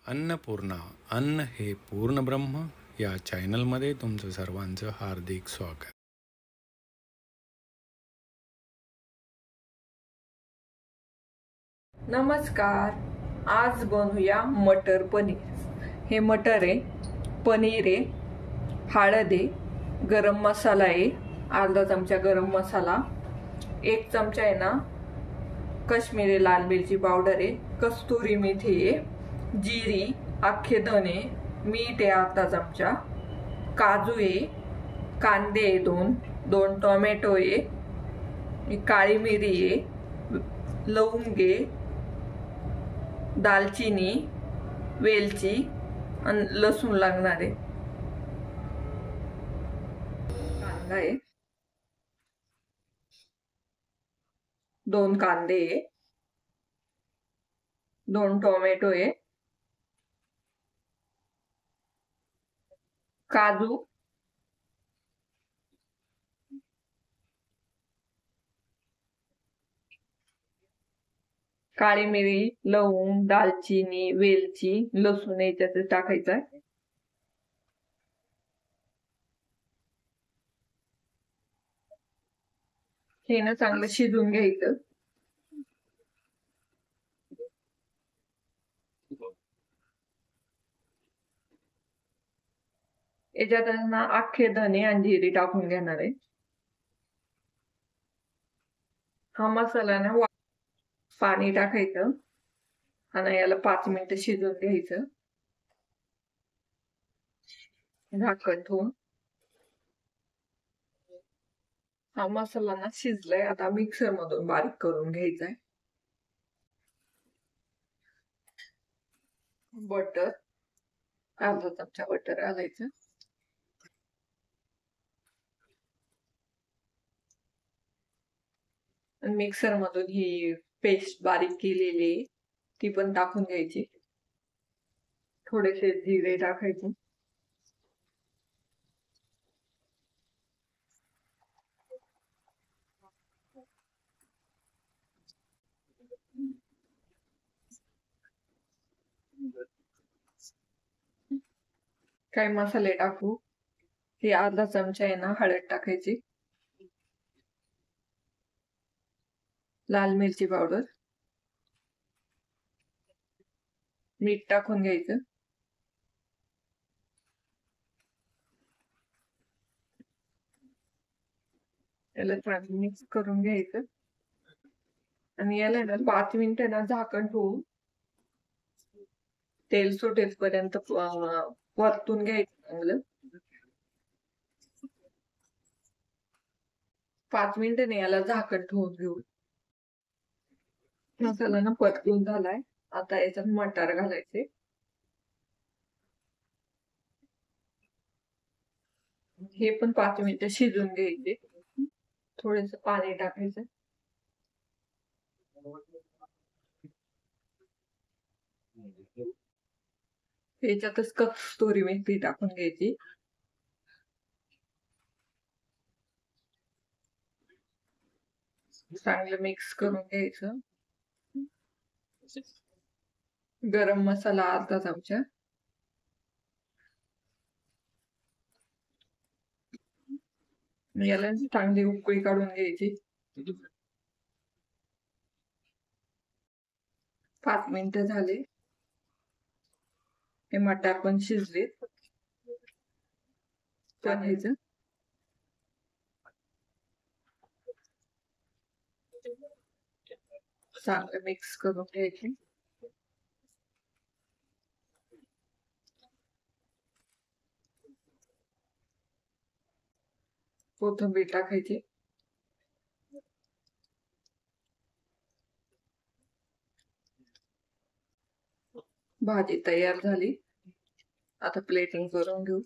अन्नपूर्णा अन्न हे पूर्ण ब्रह्म या चॅनलमध्ये तुमचं सर्वांचं हार्दिक स्वागत. नमस्कार. आज बनवूया मटर पनीर. हे मटर आहे, पनीर आहे, हळद आहे, गरम मसाला आहे, अर्धा चमचा गरम मसाला, 1 चमचा आहे ना काश्मीरी लाल मिरची पावडर आहे, कस्तुरी मेथी आहे, जिरी, अख्खे धने, मीठ आहे अर्धा चमचा, काजू आहे, कांदे आहे, दोन टोमॅटो आहे, काळी मिरी आहे, लवंग आहे, दालचिनी, वेलची आणि लसूण लागणार आहे. कांदा आहे, 2 कांदे आहे, 2 टोमॅटो आहे, काजू, काळी मिरी, लवंग, दालचिनी, वेलची, लसूण याच्यात टाकायचा आहे. हे ना चांगलं शिजून घ्यायचं. याच्यात ना अख्खे धने आणि जिरी टाकून घेणार आहे. हा मसाला ना पाणी टाकायचं आणि याला 5 मिनिटं शिजून घ्यायचं. झाकण ठेवून हा मसाला ना शिजलाय. आता मिक्सर मधून बारीक करून घ्यायचा आहे. बटर, अर्धा चमचा बटर घालायचं. मिक्सर मधून ही पेस्ट बारीक केलेली ती पण टाकून घ्यायची. थोडेसे जिरे टाकायचे. काही मसाले टाकू. ही अर्धा चमचा आहे ना हळद टाकायची, लाल मिरची पावडर, मीठ टाकून घ्यायचं. याला चांगलं मिक्स करून घ्यायचं आणि याला ना 5 मिनिटं ना झाकण ठेवून तेल सुटेपर्यंत परतून घ्यायचं चांगलं. 5 मिनिटं नाही याला झाकण ठेवून घेऊ. मसाला ना परतून झालाय. आता याच्यात मटार घालायचे. हे पण 5 मिनिटं शिजून घ्यायचे. थोडेस पाणी टाकायचं. याच्यातच कस्तुरी मेथी टाकून घ्यायची. चांगलं मिक्स करून घ्यायचं. गरम मसाला अर्धा चमचा, याला चांगली उकळी काढून घ्यायची. 5 मिनिटं झाले. हे मटार पण शिजले. टाकायचं. चांगलं मिक्स करून घ्यायचे. कोथिंबीर टाकायची. भाजी तयार झाली. आता प्लेटिंग करून घेऊ.